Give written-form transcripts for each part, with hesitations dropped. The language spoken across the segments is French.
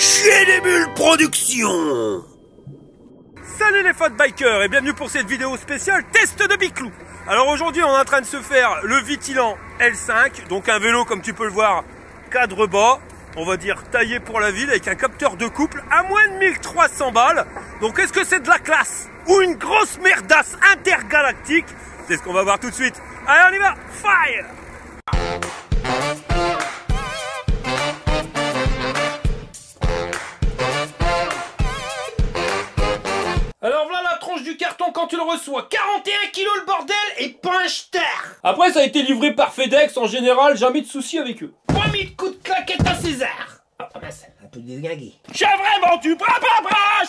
Chez les Bulles Productions. Salut les fat bikers et bienvenue pour cette vidéo spéciale test de Biclou. Alors aujourd'hui on est en train de se faire le Vitilan L5, donc un vélo comme tu peux le voir, cadre bas, on va dire taillé pour la ville avec un capteur de couple à moins de 1300 balles. Donc est-ce que c'est de la classe ou une grosse merdasse intergalactique? C'est ce qu'on va voir tout de suite. Allez on y va, fire! Alors voilà la tronche du carton quand tu le reçois. 41 kilos le bordel et pas un star. Après ça a été livré par FedEx, en général jamais de soucis avec eux. 3000 coups de claquette à César. Oh mince, un peu déglingué. J'ai vraiment du bras,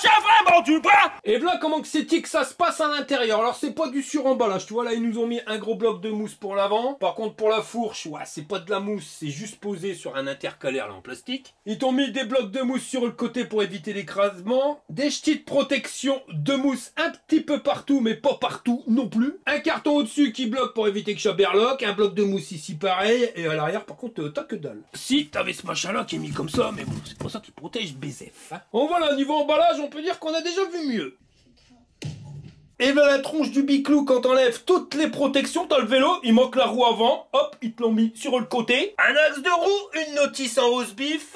j'ai vraiment du bras. Et voilà comment que c'est que ça se passe à l'intérieur. Alors c'est pas du suremballage, tu vois là ils nous ont mis un gros bloc de mousse pour l'avant. Par contre pour la fourche, ouais c'est pas de la mousse, c'est juste posé sur un intercalaire là en plastique. Ils t'ont mis des blocs de mousse sur le côté pour éviter l'écrasement. Des ch'tis de protection de mousse un petit peu partout mais pas partout non plus. Un carton au-dessus qui bloque pour éviter que ça berloque. Un bloc de mousse ici pareil. Et à l'arrière par contre t'as que dalle. Si t'avais ce machin là qui est mis comme ça, mais bon c'est pour ça qu'il protège BZF. Hein. Bon voilà, niveau emballage on peut dire qu'on a déjà vu mieux. Et ben la tronche du Biclou quand t'enlèves toutes les protections, t'as le vélo, il manque la roue avant, hop, ils te l'ont mis sur le côté. Un axe de roue, une notice en rose bif,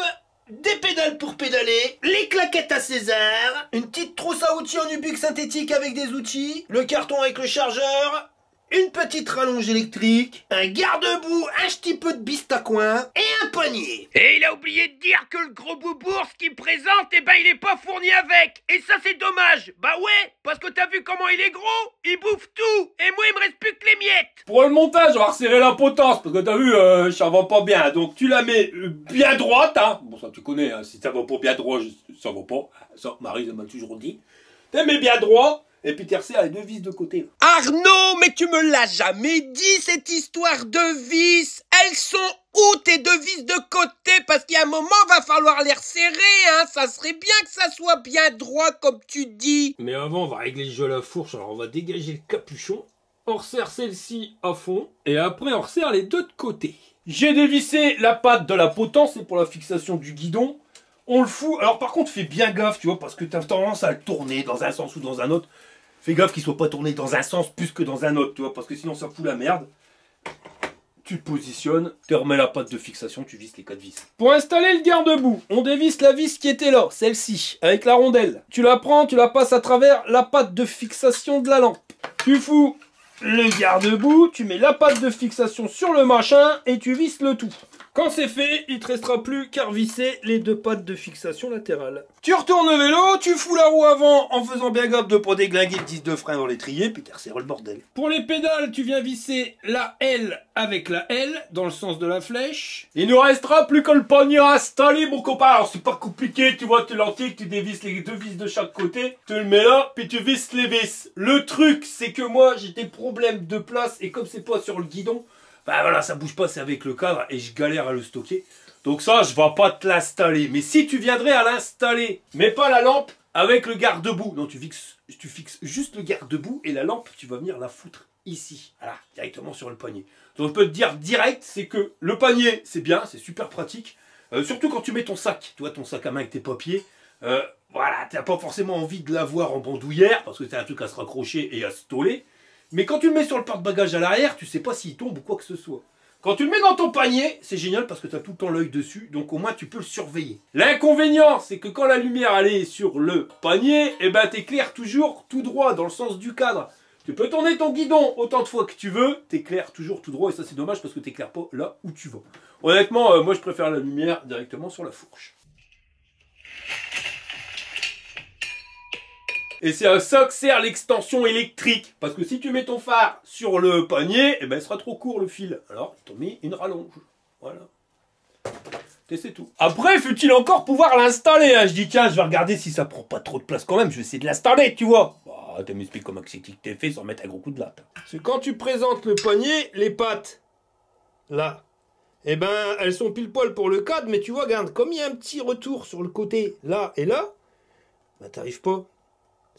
des pédales pour pédaler, les claquettes à César, une petite trousse à outils en nubuck synthétique avec des outils, le carton avec le chargeur, une petite rallonge électrique, un garde-boue, un petit peu de biste à coin et un poignet. Et il a oublié de dire que le gros boubours qu'il présente, eh ben il est pas fourni avec. Et ça c'est dommage. Bah ouais, parce que t'as vu comment il est gros, il bouffe tout. Et moi il me reste plus que les miettes. Pour le montage, on va resserrer la potence, parce que t'as vu, ça va pas bien. Donc tu la mets bien droite, hein. Bon ça tu connais, hein. Si ça va pas bien droit, ça va pas. Ça, Marie m'a toujours dit. Tu mets bien droit. Et puis tu resserres les deux vis de côté. Arnaud, mais tu me l'as jamais dit cette histoire de vis. Elles sont où tes deux vis de côté? Parce qu'il y a un moment, va falloir les resserrer, hein. Ça serait bien que ça soit bien droit comme tu dis. Mais avant, on va régler le jeu à la fourche. Alors on va dégager le capuchon. On resserre celle-ci à fond. Et après, on resserre les deux de côté. J'ai dévissé la patte de la potence. C'est pour la fixation du guidon. On le fout. Alors par contre, fais bien gaffe, tu vois, parce que tu as tendance à le tourner dans un sens ou dans un autre. Fais gaffe qu'il soit pas tourné dans un sens plus que dans un autre, tu vois, parce que sinon ça fout la merde. Tu te positionnes, tu remets la patte de fixation, tu visses les 4 vis. Pour installer le garde-boue, on dévisse la vis qui était là, celle-ci, avec la rondelle. Tu la prends, tu la passes à travers la patte de fixation de la lampe. Tu fous le garde-boue, tu mets la patte de fixation sur le machin et tu visses le tout. Quand c'est fait, il te restera plus qu'à revisser les deux pattes de fixation latérales. Tu retournes le vélo, tu fous la roue avant en faisant bien gaffe de pas déglinguer le disque de frein dans l'étrier, puis tu resserres le bordel. Pour les pédales, tu viens visser la L avec la L dans le sens de la flèche. Il nous restera plus que le poignet à installer, mon copain. Alors c'est pas compliqué, tu vois, tu l'entier, tu dévisses les deux vis de chaque côté, tu le mets là, puis tu visses les vis. Le truc, c'est que moi j'ai des problèmes de place et comme c'est pas sur le guidon, bah voilà, ça bouge pas, c'est avec le cadre et je galère à le stocker. Donc ça, je vais pas te l'installer. Mais si tu viendrais à l'installer, mais pas la lampe avec le garde-boue. Non, tu fixes juste le garde-boue et la lampe, tu vas venir la foutre ici. Voilà, directement sur le poignet. Donc je peux te dire direct, c'est que le panier, c'est bien, c'est super pratique. Surtout quand tu mets ton sac, tu vois, ton sac à main avec tes papiers. Voilà, t'as pas forcément envie de l'avoir en bandoulière parce que t'as un truc à se raccrocher et à se toller. Mais quand tu le mets sur le porte-bagages à l'arrière, tu sais pas s'il tombe ou quoi que ce soit. Quand tu le mets dans ton panier, c'est génial parce que tu as tout le temps l'œil dessus, donc au moins tu peux le surveiller. L'inconvénient, c'est que quand la lumière elle est sur le panier, eh ben t'éclaires toujours tout droit dans le sens du cadre. Tu peux tourner ton guidon autant de fois que tu veux, t'éclaires toujours tout droit et ça c'est dommage parce que t'éclaires pas là où tu vas. Honnêtement, moi je préfère la lumière directement sur la fourche. Et c'est à ça que sert l'extension électrique. Parce que si tu mets ton phare sur le panier, eh ben, il sera trop court le fil. Alors, ils t'ont mis une rallonge. Voilà. Et c'est tout. Après, faut-il encore pouvoir l'installer, hein. Je dis, tiens, je vais regarder si ça prend pas trop de place quand même. Je vais essayer de l'installer, tu vois. Bah, tu m'expliques comment c'est que t'es fait sans mettre un gros coup de latte. C'est quand tu présentes le panier, les pattes, là, eh ben, elles sont pile poil pour le cadre. Mais tu vois, regarde, comme il y a un petit retour sur le côté, là et là, bah, t'arrives pas.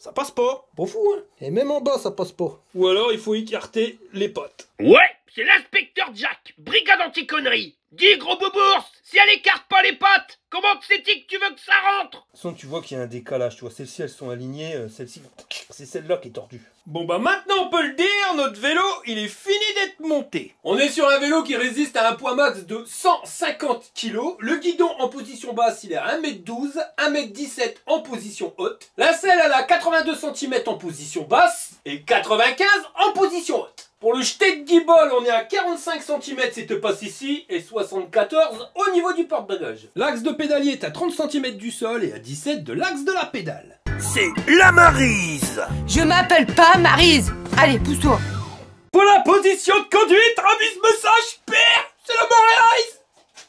Ça passe pas, pas fou, hein. Et même en bas, ça passe pas. Ou alors, il faut écarter les pattes. Ouais, c'est l'inspecteur Jack, brigade anti-connerie. Dis gros boubours, Si elle écarte pas les pattes, comment c'est-il que tu veux que ça rentre? Sans tu vois qu'il y a un décalage, tu vois, celles-ci elles sont alignées, celle-ci, c'est celle-là qui est tordue. Bon bah maintenant on peut le dire, notre vélo il est fini d'être monté. On est sur un vélo qui résiste à un poids max de 150 kg. Le guidon en position basse il est à 1m12, 1m17 en position haute. La selle elle a 82 cm en position basse et 95 en position haute. Pour le jeté de guibole, on est à 45 cm si te passe ici et 74 au niveau du porte-bagages. L'axe de pédalier est à 30 cm du sol et à 17 de l'axe de la pédale. C'est la Maryse. Je m'appelle pas Maryse. Allez, pousse-toi. Pour la position de conduite, avise-moi ça, je perds. C'est la Maryse.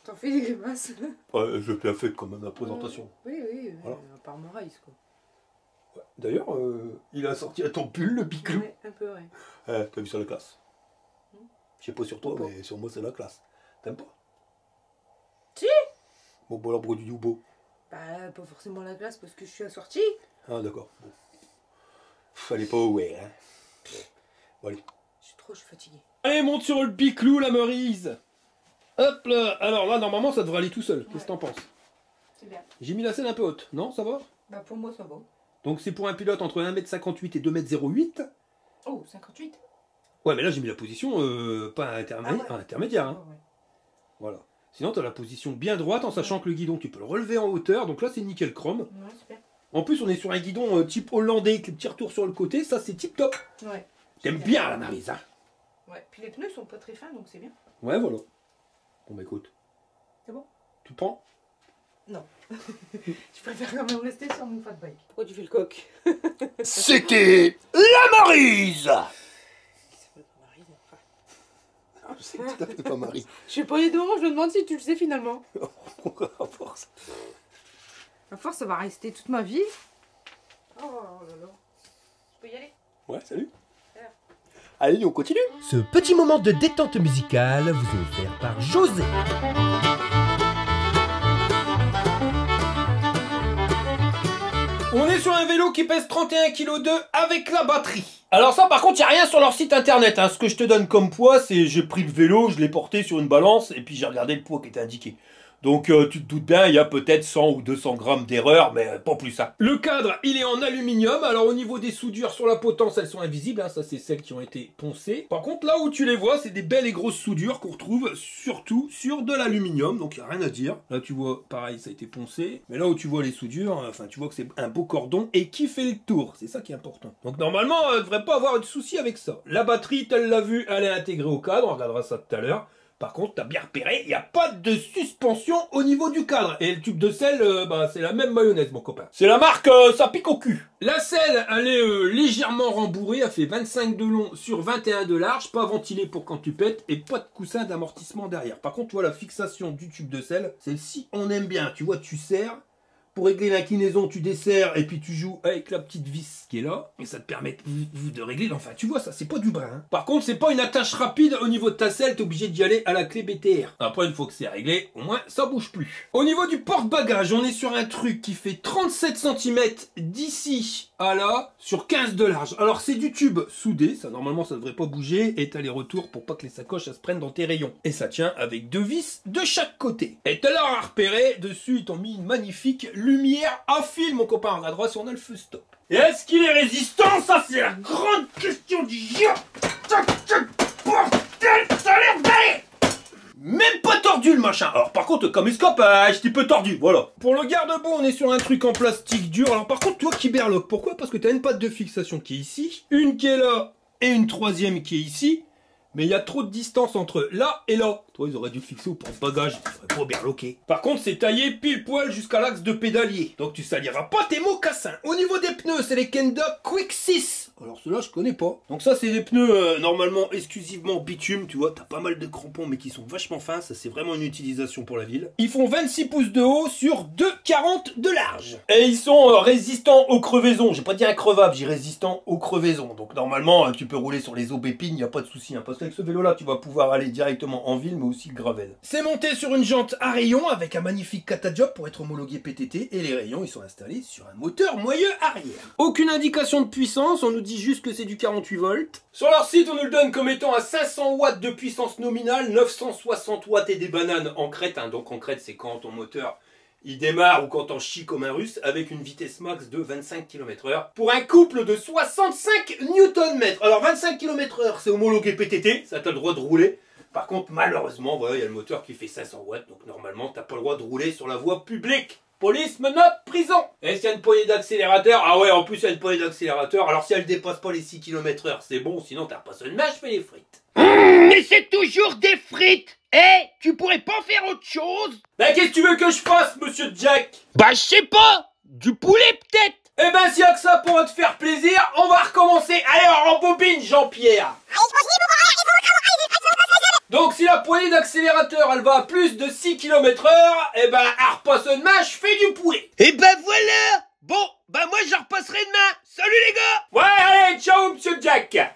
T'en fais des grimaces. Ouais, je bien fait quand même la présentation. Oui, voilà. À part Maryse quoi. Ouais. D'ailleurs, il a sorti à ton pull le biclou. Ouais, un peu, ouais. T'as vu sur la classe? Je sais pas sur toi, mais sur moi c'est la classe. T'aimes pas? Si. Bon, bon alors du beau. Bah, pas forcément la classe parce que je suis assortie. Ah d'accord. Bon. Fallait pas ouais, hein. Bon, allez. Je suis fatiguée. Allez, monte sur le biclou, la Maryse. Hop là. Alors là, normalement, ça devrait aller tout seul. Qu'est-ce que t'en penses? C'est bien. J'ai mis la selle un peu haute, non? Ça va? Bah, pour moi, ça va. Donc c'est pour un pilote entre 1m58 et 2m08. Oh, 58. Ouais, mais là, j'ai mis la position pas intermédiaire. Hein. Ouais. Voilà. Sinon, tu as la position bien droite en sachant que le guidon, tu peux le relever en hauteur. Donc là, c'est nickel chrome. Ouais, super. En plus, on est sur un guidon type hollandais avec le petit retour sur le côté. Ça, c'est tip top. Ouais. T'aimes bien la Maryse, hein? Ouais, puis les pneus sont pas très fins donc c'est bien. Ouais, voilà. Bon, bah écoute. C'est bon? Tu prends? Non. Je préfère quand même rester sur mon fat bike. Pourquoi tu fais le coq? C'était la Maryse. C'est tout à fait pas Maryse. Je sais pas les deux moments, je me demande si tu le sais finalement. À force. À force, ça va rester toute ma vie. Oh là là. Je peux y aller? Ouais, salut. Allez, on continue. Ce petit moment de détente musicale vous est offert par José. On est sur un vélo qui pèse 31,2 kg avec la batterie. Alors ça par contre, il n'y a rien sur leur site internet. Hein. Ce que je te donne comme poids, c'est j'ai pris le vélo, je l'ai porté sur une balance et puis j'ai regardé le poids qui était indiqué. Donc tu te doutes bien, il y a peut-être 100 ou 200 grammes d'erreur, mais pas plus ça. Le cadre, il est en aluminium. Alors au niveau des soudures sur la potence, elles sont invisibles. Hein. Ça, c'est celles qui ont été poncées. Par contre, là où tu les vois, c'est des belles et grosses soudures qu'on retrouve surtout sur de l'aluminium. Donc il n'y a rien à dire. Là, tu vois, pareil, ça a été poncé. Mais là où tu vois les soudures, enfin, tu vois que c'est un beau cordon et qui fait le tour. C'est ça qui est important. Donc normalement, on ne devrait pas avoir de souci avec ça. La batterie, tu l'as vu, elle est intégrée au cadre. On regardera ça tout à l'heure. Par contre, t'as bien repéré, il n'y a pas de suspension au niveau du cadre. Et le tube de selle, c'est la même mayonnaise, mon copain. C'est la marque, ça pique au cul. La selle, elle est légèrement rembourrée. Elle fait 25 de long sur 21 de large. Pas ventilée pour quand tu pètes. Et pas de coussin d'amortissement derrière. Par contre, tu vois la fixation du tube de selle. Celle-ci, on aime bien. Tu vois, tu serres. Pour régler l'inclinaison, tu desserres et puis tu joues avec la petite vis qui est là. Et ça te permet de régler. Enfin, tu vois, ça, c'est pas du brin. Hein. Par contre, c'est pas une attache rapide au niveau de ta selle. T'es obligé d'y aller à la clé BTR. Après, une fois que c'est réglé, au moins, ça bouge plus. Au niveau du porte-bagages, on est sur un truc qui fait 37 cm d'ici à là sur 15 de large. Alors, c'est du tube soudé. Ça, normalement, ça devrait pas bouger. Et t'as les retours pour pas que les sacoches se prennent dans tes rayons. Et ça tient avec deux vis de chaque côté. Et t'as l'air à repérer. Dessus, ils t'ont mis une magnifique lumière à fil, mon copain. On regardera si on a le feu stop. Et est-ce qu'il est résistant? Ça, c'est la grande question du jour. Bordel, ça a l'air d'aller. Même pas tordu le machin. Alors par contre, comme escope, un petit peu tordu, voilà. Pour le garde-boue, on est sur un truc en plastique dur. Alors par contre, tu vois qui berloque. Pourquoi? Parce que tu as une patte de fixation qui est ici, une qui est là et une troisième qui est ici. Mais il y a trop de distance entre là et là. Toi, ils auraient dû le fixer au porte-bagages. Ils seraient pas berloqués. Par contre, c'est taillé pile poil jusqu'à l'axe de pédalier. Donc, tu saliras pas tes mocassins. Au niveau des pneus, c'est les Kenda Quick 6. Alors, ceux-là, je connais pas. Donc, ça, c'est des pneus normalement exclusivement bitume. Tu vois, t'as pas mal de crampons, mais qui sont vachement fins. Ça, c'est vraiment une utilisation pour la ville. Ils font 26 pouces de haut sur 2,40 de large. Et ils sont résistants aux crevaisons. J'ai pas dit increvables, j'ai résistants aux crevaisons. Donc, normalement, tu peux rouler sur les aubépines, il n'y a pas de souci. Hein, parce qu'avec ce vélo-là, tu vas pouvoir aller directement en ville, mais aussi le gravel. C'est monté sur une jante à rayons avec un magnifique catajob pour être homologué PTT et les rayons ils sont installés sur un moteur moyeu arrière. Aucune indication de puissance, on nous dit juste que c'est du 48 volts. Sur leur site on nous le donne comme étant à 500 watts de puissance nominale, 960 watts et des bananes en crête. Hein. Donc en crête c'est quand ton moteur il démarre ou quand on chie comme un russe avec une vitesse max de 25 km/h pour un couple de 65 Nm. Alors 25 km/h c'est homologué PTT, ça t'as le droit de rouler. Par contre malheureusement voilà il y a le moteur qui fait 500 watts donc normalement t'as pas le droit de rouler sur la voie publique. Police, menottes, prison. Est-ce qu'il y a une poignée d'accélérateur? Ah ouais en plus il y a une poignée d'accélérateur. Alors si elle dépasse pas les 6 km/h c'est bon sinon t'as pas seulement je fais les frites. Mais c'est toujours des frites. Tu pourrais pas faire autre chose? Bah qu'est-ce que tu veux que je fasse, monsieur Jack? Bah je sais pas. Du poulet peut-être. Eh ben s'il y a que ça pour te faire plaisir, on va recommencer. Allez on rembobine Jean-Pierre. Donc si la poignée d'accélérateur elle va à plus de 6 km/h, eh ben à repasser demain je fais du poulet. Et ben voilà. Bon, bah moi je repasserai demain. Salut les gars. Ouais allez ciao monsieur Jack.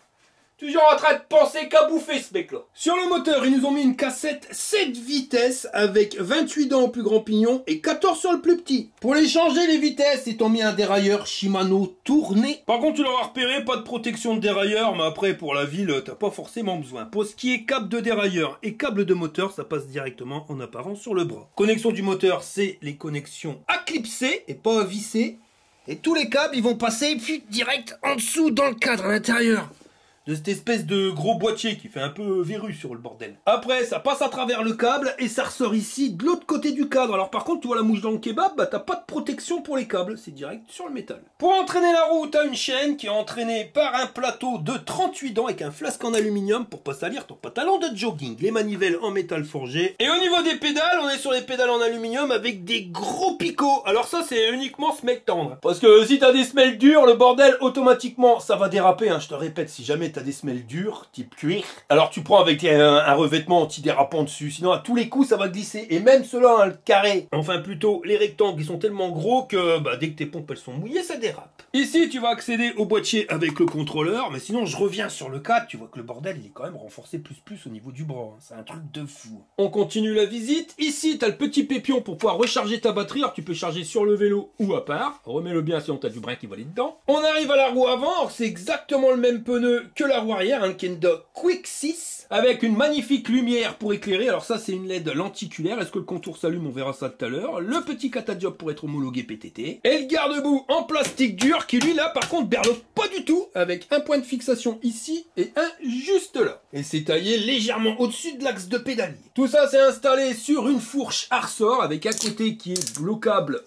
Toujours en train de penser qu'à bouffer ce mec là. Sur le moteur, ils nous ont mis une cassette 7 vitesses avec 28 dents au plus grand pignon et 14 sur le plus petit. Pour les changer les vitesses, ils t'ont mis un dérailleur Shimano tourné. Par contre, tu l'auras repéré, pas de protection de dérailleur, mais après pour la ville, t'as pas forcément besoin. Pour ce qui est câble de dérailleur et câble de moteur, ça passe directement en apparent sur le bras. Connexion du moteur, c'est les connexions à clipser et pas à visser. Et tous les câbles, ils vont passer direct en dessous dans le cadre à l'intérieur de cette espèce de gros boîtier qui fait un peu verru sur le bordel. Après, ça passe à travers le câble et ça ressort ici de l'autre côté du cadre. Alors par contre, tu vois la mouche dans le kebab, bah t'as pas de protection pour les câbles, c'est direct sur le métal. Pour entraîner la roue, t'as une chaîne qui est entraînée par un plateau de 38 dents avec un flasque en aluminium pour pas salir ton pantalon de jogging. Les manivelles en métal forgé. Et au niveau des pédales, on est sur les pédales en aluminium avec des gros picots. Alors ça, c'est uniquement semelle tendre. Parce que si t'as des semelles dures, le bordel, automatiquement, ça va déraper. Hein. Je te répète, si jamais t'as des semelles dures, type cuir, alors tu prends avec un revêtement antidérapant dessus, sinon à tous les coups ça va glisser, et même ceux-là, hein, le carré, enfin plutôt les rectangles, ils sont tellement gros que bah, dès que tes pompes elles sont mouillées, ça dérape. Ici tu vas accéder au boîtier avec le contrôleur, mais sinon je reviens sur le cadre, tu vois que le bordel il est quand même renforcé plus au niveau du bras, hein. C'est un truc de fou. On continue la visite, ici tu as le petit pépion pour pouvoir recharger ta batterie, alors tu peux charger sur le vélo ou à part, remets-le bien sinon tu as du brin qui va aller dedans. On arrive à la roue avant, c'est exactement le même pneu que la roue arrière, un Kenda Quick 6 avec une magnifique lumière pour éclairer. Alors ça c'est une LED lenticulaire. Est-ce que le contour s'allume? On verra ça tout à l'heure. Le petit catajob pour être homologué PTT et le garde-boue en plastique dur qui lui là par contre berlotte pas du tout, avec un point de fixation ici et un juste là. Et c'est taillé légèrement au-dessus de l'axe de pédalier. Tout ça c'est installé sur une fourche à ressort avec un côté qui est bloquable,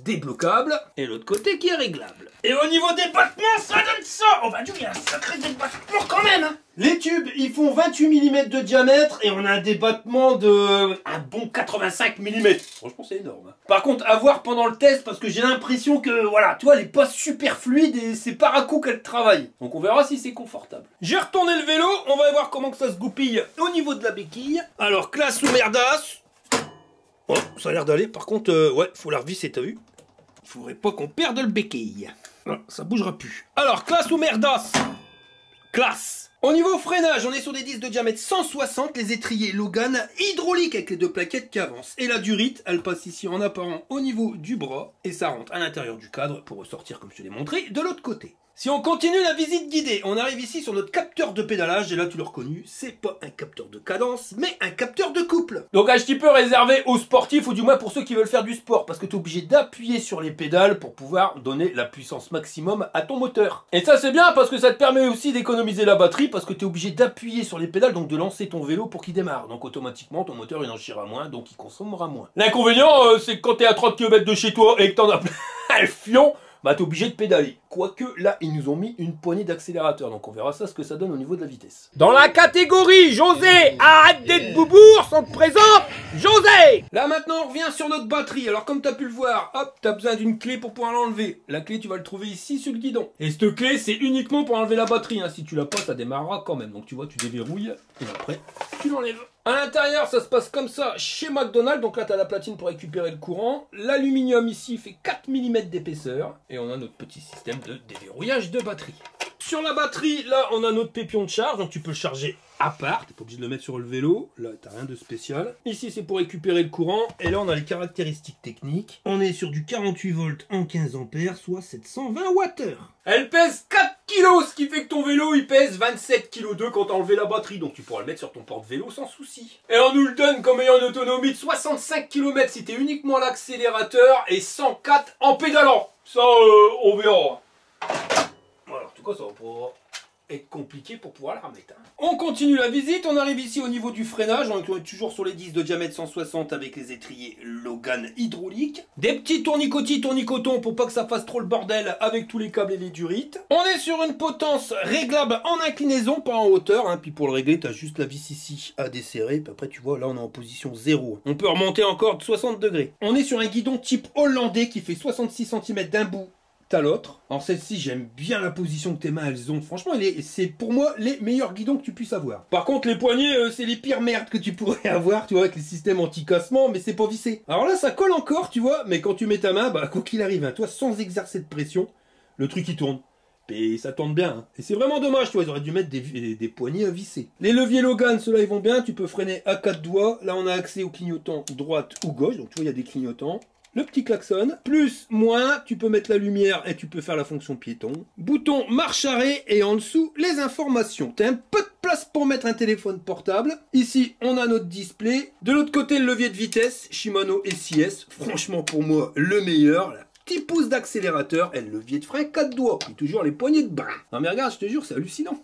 débloquable, et l'autre côté qui est réglable. Et au niveau des battements, ça donne ça. On va dire qu'il y a un sacré débattement quand même, hein. Les tubes, ils font 28 mm de diamètre et on a un débattement de un bon 85 mm. Franchement, c'est énorme, hein. Par contre, à voir pendant le test, parce que j'ai l'impression que, voilà, tu vois, elle est pas super fluide et c'est par à coup qu'elle travaille. Donc on verra si c'est confortable. J'ai retourné le vélo, on va voir comment que ça se goupille au niveau de la béquille. Alors, classe ou merdasse. Oh, ça a l'air d'aller. Par contre, ouais, faut la revisser, t'as vu? Il faudrait pas qu'on perde le béquille. Ah, ça bougera plus. Alors, classe ou merdasse? Classe. Au niveau freinage, on est sur des disques de diamètre 160, les étriers Logan hydrauliques avec les deux plaquettes qui avancent. Et la durite, elle passe ici en apparent au niveau du bras et ça rentre à l'intérieur du cadre pour ressortir, comme je te l'ai montré, de l'autre côté. Si on continue la visite guidée, on arrive ici sur notre capteur de pédalage, et là tu l'as reconnu, c'est pas un capteur de cadence, mais un capteur de couple. Donc un petit peu réservé aux sportifs, ou du moins pour ceux qui veulent faire du sport, parce que tu es obligé d'appuyer sur les pédales pour pouvoir donner la puissance maximum à ton moteur. Et ça c'est bien parce que ça te permet aussi d'économiser la batterie, parce que tu es obligé d'appuyer sur les pédales, donc de lancer ton vélo pour qu'il démarre. Donc automatiquement ton moteur il en chira moins, donc il consommera moins. L'inconvénient c'est que quand tu es à 30 km de chez toi et que t'en as plein le fion, bah t'es obligé de pédaler. Quoique là, ils nous ont mis une poignée d'accélérateur, donc on verra ça ce que ça donne au niveau de la vitesse. Dans la catégorie José, arrête d'être boubours, on te présente José. Là maintenant, on revient sur notre batterie. Alors comme tu as pu le voir, hop, tu as besoin d'une clé pour pouvoir l'enlever. La clé, tu vas le trouver ici sur le guidon. Et cette clé, c'est uniquement pour enlever la batterie, hein. Si tu l'as pas, ça démarrera quand même. Donc tu vois, tu déverrouilles et après, tu l'enlèves. À l'intérieur, ça se passe comme ça chez McDonald's. Donc là, tu as la platine pour récupérer le courant. L'aluminium ici fait 4 mm d'épaisseur. Et on a notre petit système de déverrouillage de batterie. Sur la batterie, là, on a notre pépion de charge, donc tu peux le charger à part. T'es pas obligé de le mettre sur le vélo. Là, t'as rien de spécial. Ici, c'est pour récupérer le courant. Et là, on a les caractéristiques techniques. On est sur du 48 volts en 15 ampères, soit 720 Wh. Elle pèse 4 kg, ce qui fait que ton vélo, il pèse 27 kg 2 quand t'as enlevé la batterie. Donc, tu pourras le mettre sur ton porte-vélo sans souci. Et on nous le donne comme ayant une autonomie de 65 km si t'es uniquement à l'accélérateur et 104 en pédalant. Ça, on verra. Voilà, en tout cas, ça va pas être compliqué pour pouvoir la remettre. On continue la visite, on arrive ici au niveau du freinage, on est toujours sur les 10 de diamètre 160 avec les étriers Logan hydrauliques. Des petits tournicotons pour pas que ça fasse trop le bordel avec tous les câbles et les durites. On est sur une potence réglable en inclinaison, pas en hauteur, hein. Puis pour le régler, t'as juste la vis ici à desserrer, puis après tu vois, là on est en position 0. On peut remonter encore de 60 degrés. On est sur un guidon type hollandais qui fait 66 cm d'un bout à l'autre. Alors celle-ci, j'aime bien la position que tes mains elles ont. Franchement, c'est pour moi les meilleurs guidons que tu puisses avoir. Par contre, les poignets, c'est les pires merdes que tu pourrais avoir, tu vois, avec les systèmes anti-cassement, mais c'est pas vissé. Alors là, ça colle encore, tu vois, mais quand tu mets ta main, bah quoi qu'il arrive, hein, toi, sans exercer de pression, le truc il tourne. Et ça tourne bien. Hein. Et c'est vraiment dommage, tu vois, ils auraient dû mettre des poignées à visser. Les leviers Logan, ceux-là, ils vont bien. Tu peux freiner à 4 doigts. Là, on a accès aux clignotants droite ou gauche. Donc, tu vois, il y a des clignotants. Le petit klaxon, plus, moins, tu peux mettre la lumière et tu peux faire la fonction piéton. Bouton marche arrêt et en dessous, les informations. T'as un peu de place pour mettre un téléphone portable. Ici, on a notre display. De l'autre côté, le levier de vitesse, Shimano SIS. Franchement, pour moi, le meilleur. La petit pouce d'accélérateur et le levier de frein 4 doigts. Puis toujours les poignées de bras. Non mais regarde, je te jure, c'est hallucinant.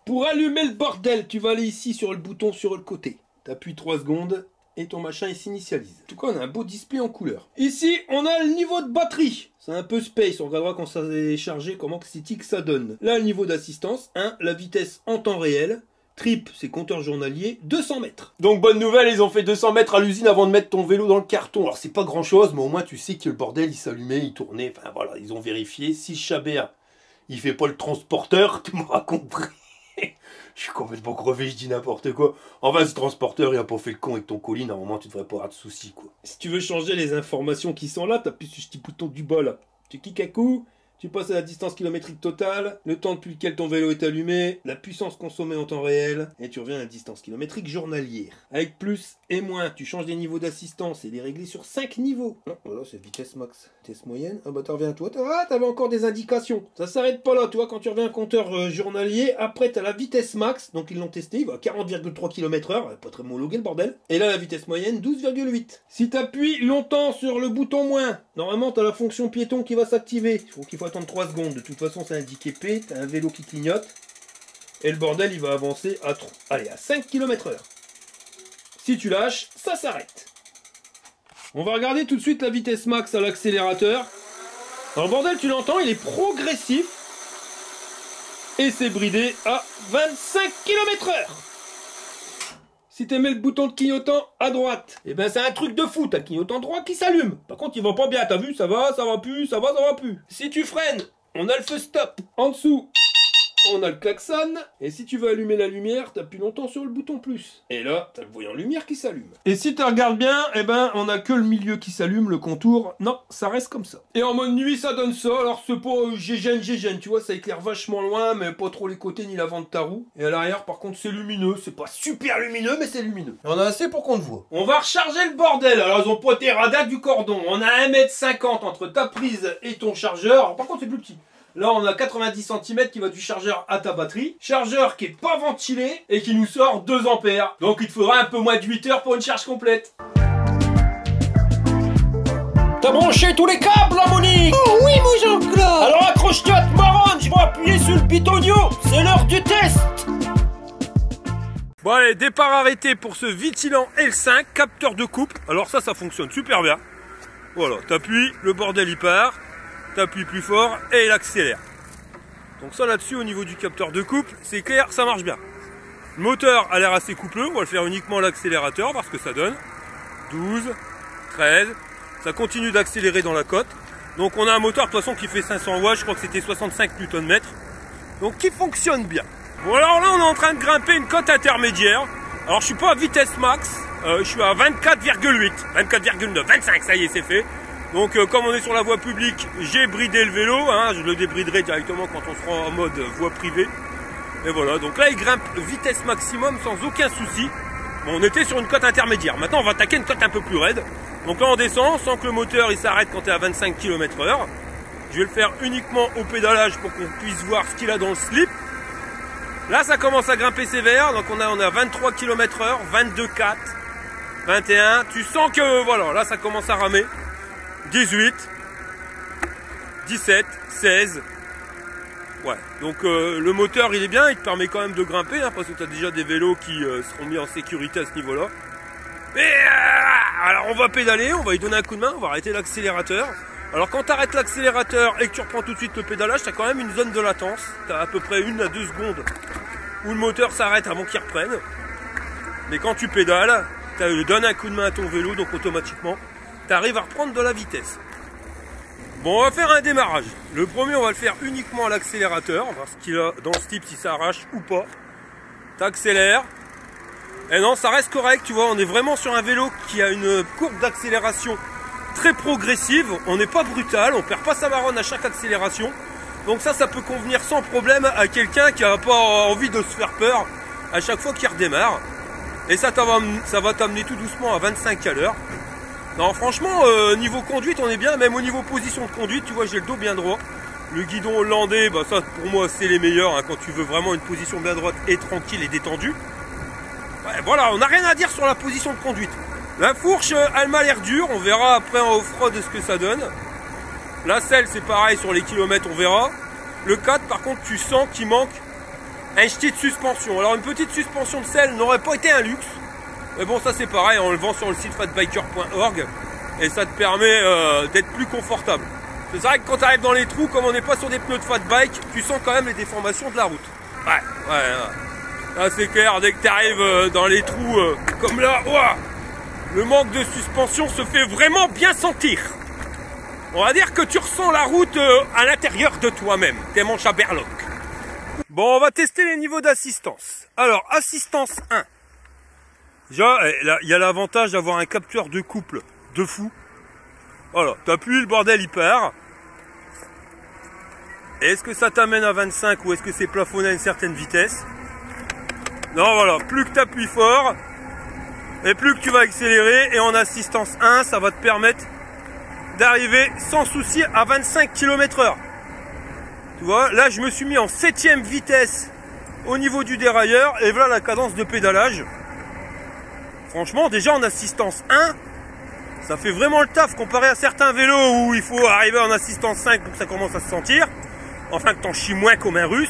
Pour allumer le bordel, tu vas aller ici sur le bouton sur le côté. T'appuies 3 secondes. Et ton machin il s'initialise. En tout cas, on a un beau display en couleur. Ici, on a le niveau de batterie. C'est un peu space. On regardera quand ça est chargé comment que ça donne. Là, le niveau d'assistance. 1. La vitesse en temps réel. Trip, c'est compteur journalier. 200 mètres. Donc, bonne nouvelle, ils ont fait 200 mètres à l'usine avant de mettre ton vélo dans le carton. Alors, c'est pas grand chose, mais au moins, tu sais que le bordel, il s'allumait, il tournait. Enfin, voilà, ils ont vérifié. Si Chabert, il fait pas le transporteur, tu m'auras compris. Je suis complètement crevé, je dis n'importe quoi. Enfin, ce transporteur, il a pas fait le con avec ton colis. Normalement, tu devrais pas avoir de soucis, quoi. Si tu veux changer les informations qui sont là, t'appuies sur ce petit bouton du bas, là. Tu cliques un coup, tu passes à la distance kilométrique totale, le temps depuis lequel ton vélo est allumé, la puissance consommée en temps réel, et tu reviens à la distance kilométrique journalière. Avec plus et moins, tu changes des niveaux d'assistance et les régler sur 5 niveaux. Non, voilà, c'est vitesse max. Vitesse moyenne, ah bah t'en reviens à toi. Ah, t'avais encore des indications. Ça s'arrête pas là, tu vois, quand tu reviens à un compteur journalier, après t'as la vitesse max, donc ils l'ont testé, il va à 40,3 km/h, pas très homologué le bordel. Et là, la vitesse moyenne, 12,8. Si t'appuies longtemps sur le bouton moins, normalement t'as la fonction piéton qui va s'activer. Il faut attendre 3 secondes, de toute façon c'est indiqué P, t'as un vélo qui clignote, et le bordel il va avancer à 5 km/h. Si tu lâches, ça s'arrête. On va regarder tout de suite la vitesse max à l'accélérateur. Alors le bordel, tu l'entends, il est progressif. Et c'est bridé à 25 km/h. Si tu mets le bouton de clignotant à droite, et ben c'est un truc de fou, t'as le clignotant droit qui s'allume. Par contre, il va pas bien, t'as vu, ça va plus, ça va plus. Si tu freines, on a le feu stop. En dessous, on a le klaxon. Et si tu veux allumer la lumière, t'appuies longtemps sur le bouton plus. Et là, t'as le voyant lumière qui s'allume. Et si tu regardes bien, eh ben, on a que le milieu qui s'allume, le contour. Non, ça reste comme ça. Et en mode nuit, ça donne ça. Alors c'est pas gégène, tu vois, ça éclaire vachement loin, mais pas trop les côtés ni l'avant de ta roue. Et à l'arrière, par contre, c'est lumineux. C'est pas super lumineux, mais c'est lumineux. On a assez pour qu'on te voit. On va recharger le bordel. Alors ils ont poté radar du cordon. On a 1,50 m entre ta prise et ton chargeur. Alors, par contre, c'est plus petit. Là, on a 90 cm qui va du chargeur à ta batterie. Chargeur qui est pas ventilé et qui nous sort 2 ampères. Donc, il te faudra un peu moins de 8 heures pour une charge complète. T'as branché tous les câbles, là, Monique? Oh oui, mon Jean-Claude. Alors, accroche-toi à te marronne, je vais appuyer sur le bitonio. C'est l'heure du test. Bon, allez, départ arrêté pour ce Vitilan L5, capteur de couple. Alors ça fonctionne super bien. Voilà, t'appuies, le bordel, il part. T'appuies plus fort et il accélère. Donc ça là-dessus au niveau du capteur de couple, c'est clair, ça marche bien. Le moteur a l'air assez coupleux, on va le faire uniquement à l'accélérateur, voir ce que ça donne. 12, 13, ça continue d'accélérer dans la côte. Donc on a un moteur de toute façon qui fait 500 watts, je crois que c'était 65 Nm. Donc qui fonctionne bien. Bon alors là on est en train de grimper une côte intermédiaire. Alors je suis pas à vitesse max, je suis à 24,8, 24,9, 25, ça y est c'est fait. Donc comme on est sur la voie publique, j'ai bridé le vélo, hein, je le débriderai directement quand on sera en mode voie privée. Et voilà, donc là il grimpe vitesse maximum sans aucun souci. Bon, on était sur une cote intermédiaire, maintenant on va attaquer une cote un peu plus raide. Donc là on descend sans que le moteur il s'arrête quand tu es à 25 km/h. Je vais le faire uniquement au pédalage pour qu'on puisse voir ce qu'il a dans le slip. Là ça commence à grimper sévère, donc on est à 23 km/h, 22,4, 21. Tu sens que voilà, là ça commence à ramer. 18, 17, 16. Ouais, donc le moteur il est bien, il te permet quand même de grimper, hein, parce que tu as déjà des vélos qui seront mis en sécurité à ce niveau-là. Mais alors on va pédaler, on va lui donner un coup de main, on va arrêter l'accélérateur. Alors quand tu arrêtes l'accélérateur et que tu reprends tout de suite le pédalage, tu as quand même une zone de latence. Tu as à peu près 1 à 2 secondes où le moteur s'arrête avant qu'il reprenne. Mais quand tu pédales, tu donnes un coup de main à ton vélo, donc automatiquement, tu arrives à reprendre de la vitesse. Bon, on va faire un démarrage. Le premier, on va le faire uniquement à l'accélérateur, voir ce qu'il a dans ce type, si ça arrache ou pas. Tu accélères. Et non, ça reste correct, tu vois, on est vraiment sur un vélo qui a une courbe d'accélération très progressive. On n'est pas brutal, on perd pas sa marronne à chaque accélération. Donc ça peut convenir sans problème à quelqu'un qui n'a pas envie de se faire peur à chaque fois qu'il redémarre. Et ça va t'amener tout doucement à 25 à l'heure. Non, franchement, niveau conduite, on est bien. Même au niveau position de conduite, tu vois, j'ai le dos bien droit. Le guidon hollandais, bah ça, pour moi, c'est les meilleurs, hein, quand tu veux vraiment une position bien droite et tranquille et détendue. Ouais, voilà, on n'a rien à dire sur la position de conduite. La fourche, elle m'a l'air dure. On verra après en off-road ce que ça donne. La selle, c'est pareil, sur les kilomètres, on verra. Le 4, par contre, tu sens qu'il manque un ch'ti de suspension. Alors, une petite suspension de selle n'aurait pas été un luxe. Mais bon, ça c'est pareil, on le vend sur le site fatbiker.org et ça te permet d'être plus confortable. C'est vrai que quand tu arrives dans les trous, comme on n'est pas sur des pneus de fat bike, tu sens quand même les déformations de la route. Ouais. Là c'est clair, dès que tu arrives dans les trous comme là, ouah, le manque de suspension se fait vraiment bien sentir. On va dire que tu ressens la route à l'intérieur de toi-même, t'es mon chaberloc. Bon, on va tester les niveaux d'assistance. Alors, assistance 1. Déjà, il y a l'avantage d'avoir un capteur de couple de fou. Voilà, t'appuies, le bordel il part. Est-ce que ça t'amène à 25 ou est-ce que c'est plafonné à une certaine vitesse? Non, voilà, plus que t'appuies fort et plus que tu vas accélérer. Et en assistance 1, ça va te permettre d'arriver sans souci à 25 km/h. Tu vois, là je me suis mis en 7e vitesse au niveau du dérailleur et voilà la cadence de pédalage. Franchement, déjà en assistance 1, ça fait vraiment le taf comparé à certains vélos où il faut arriver en assistance 5 pour que ça commence à se sentir. Enfin, que t'en chies moins comme un russe.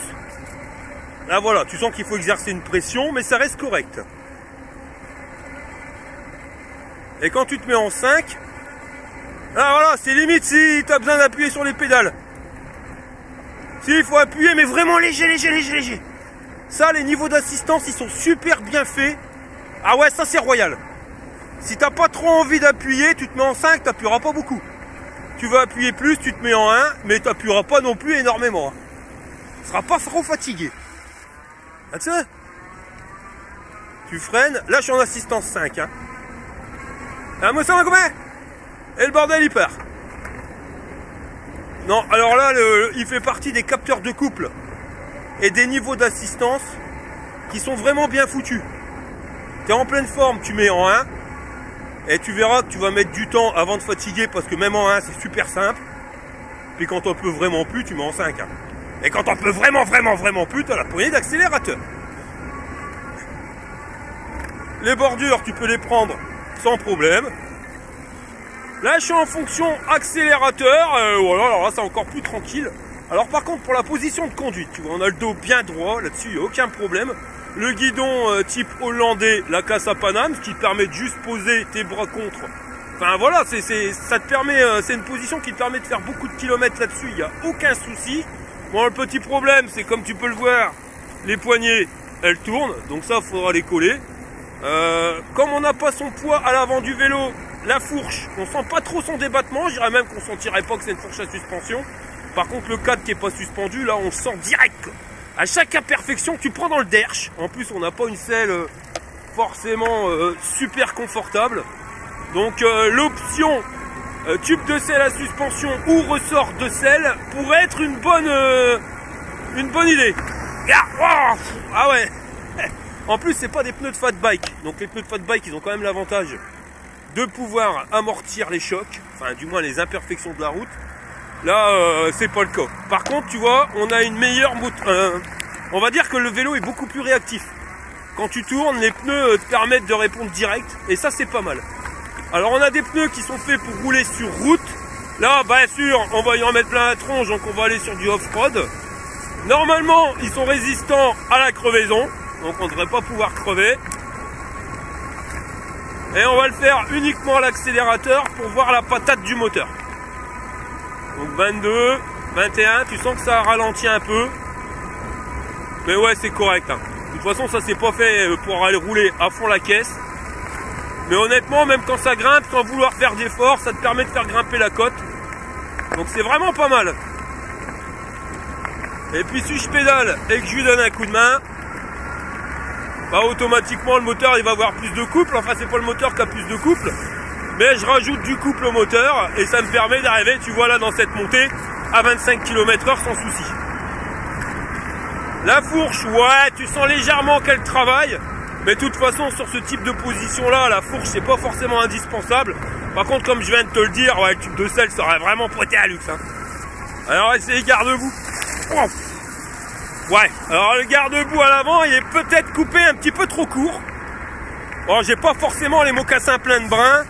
Là, voilà, tu sens qu'il faut exercer une pression, mais ça reste correct. Et quand tu te mets en 5, là, voilà, c'est limite si tu as besoin d'appuyer sur les pédales. Si, il faut appuyer, mais vraiment léger. Ça, les niveaux d'assistance, ils sont super bien faits. Ah ouais, ça c'est royal. Si t'as pas trop envie d'appuyer, tu te mets en 5, t'appuieras pas beaucoup. Tu veux appuyer plus, tu te mets en 1, mais t'appuieras pas non plus énormément. Tu seras pas trop fatigué. Ah, tu sais, tu freines. Là, je suis en assistance 5. Hein. Ah, moi, ça va combien? Et le bordel, il part. Non, alors là, il fait partie des capteurs de couple et des niveaux d'assistance qui sont vraiment bien foutus. Tu es en pleine forme, tu mets en 1 et tu verras que tu vas mettre du temps avant de fatiguer parce que même en 1 c'est super simple. Puis quand on peut vraiment plus, tu mets en 5. Hein. Et quand on peut vraiment plus, tu as la poignée d'accélérateur. Les bordures, tu peux les prendre sans problème. Là je suis en fonction accélérateur, voilà, alors là c'est encore plus tranquille. Alors par contre pour la position de conduite, tu vois, on a le dos bien droit, là-dessus il n'y a aucun problème. Le guidon type hollandais, la casse à Paname, ce qui te permet de juste poser tes bras contre. Enfin voilà, ça te permet, c'est une position qui te permet de faire beaucoup de kilomètres là-dessus, il n'y a aucun souci. Bon, le petit problème, c'est comme tu peux le voir, les poignées, elles tournent, donc ça, il faudra les coller. Comme on n'a pas son poids à l'avant du vélo, la fourche, on sent pas trop son débattement, je dirais même qu'on sentirait pas que c'est une fourche à suspension. Par contre, le cadre qui est pas suspendu, là, on le sent direct. À chaque imperfection, tu prends dans le derche. En plus, on n'a pas une selle forcément super confortable. Donc, l'option tube de selle à suspension ou ressort de selle pourrait être une bonne idée. Ah ouais. En plus c'est pas des pneus de fat bike, donc les pneus de fat bike ils ont quand même l'avantage de pouvoir amortir les chocs, enfin du moins les imperfections de la route. Là c'est pas le cas. Par contre tu vois, on a une meilleure on va dire que le vélo est beaucoup plus réactif. Quand tu tournes, les pneus te permettent de répondre direct et ça c'est pas mal. Alors on a des pneus qui sont faits pour rouler sur route. Là bien sûr on va y en mettre plein la tronche, donc on va aller sur du off-road. Normalement ils sont résistants à la crevaison, donc on ne devrait pas pouvoir crever. Et on va le faire uniquement à l'accélérateur pour voir la patate du moteur. Donc 22, 21, tu sens que ça ralentit un peu. Mais ouais c'est correct hein. De toute façon ça c'est pas fait pour aller rouler à fond la caisse. Mais honnêtement même quand ça grimpe sans vouloir faire d'effort, ça te permet de faire grimper la côte. Donc c'est vraiment pas mal. Et puis si je pédale et que je lui donne un coup de main, bah automatiquement le moteur il va avoir plus de couple. Enfin c'est pas le moteur qui a plus de couple, mais je rajoute du couple au moteur et ça me permet d'arriver, tu vois là dans cette montée, à 25 km/h sans souci. La fourche, ouais tu sens légèrement qu'elle travaille, mais de toute façon sur ce type de position là, la fourche c'est pas forcément indispensable. Par contre comme je viens de te le dire, ouais, le tube de selle ça aurait vraiment prêté à luxe hein. Alors essayez garde-boue. Oh. Ouais, alors le garde-boue à l'avant il est peut-être coupé un petit peu trop court. Bon j'ai pas forcément les mocassins pleins de brins,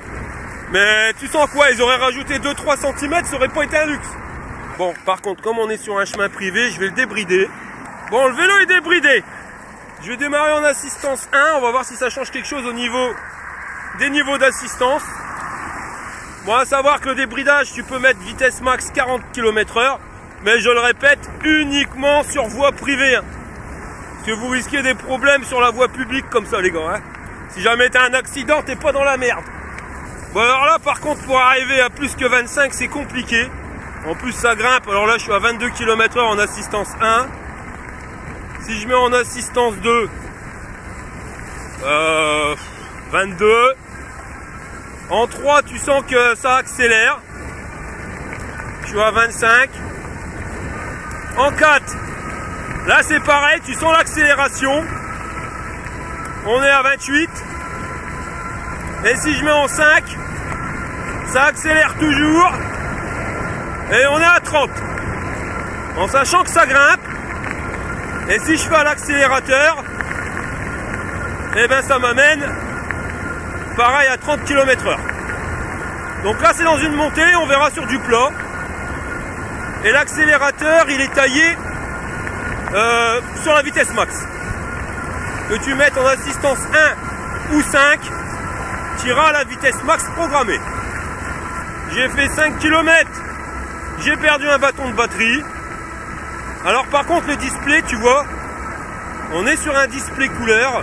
mais tu sens quoi, ils auraient rajouté 2-3 cm, ça aurait pas été un luxe. Bon par contre comme on est sur un chemin privé, je vais le débrider. Bon le vélo est débridé. Je vais démarrer en assistance 1, on va voir si ça change quelque chose au niveau des niveaux d'assistance. Bon à savoir que le débridage tu peux mettre vitesse max 40 km/h. Mais je le répète, uniquement sur voie privée. Hein. Parce que vous risquez des problèmes sur la voie publique comme ça les gars. Hein. Si jamais t'as un accident, t'es pas dans la merde. Bon alors là par contre pour arriver à plus que 25 c'est compliqué. En plus ça grimpe, alors là je suis à 22 km/h en assistance 1. Si je mets en assistance 2, 22. En 3 tu sens que ça accélère. Je suis à 25. En 4, là c'est pareil, tu sens l'accélération. On est à 28. Et si je mets en 5, ça accélère toujours. Et on est à 30. En sachant que ça grimpe. Et si je fais à l'accélérateur, et ben ça m'amène pareil à 30 km/h. Donc là c'est dans une montée, on verra sur du plat. Et l'accélérateur il est taillé sur la vitesse max. Que tu mettes en assistance 1 ou 5, tu iras à la vitesse max programmée. J'ai fait 5 km, j'ai perdu un bâton de batterie. Alors par contre le display, tu vois, on est sur un display couleur,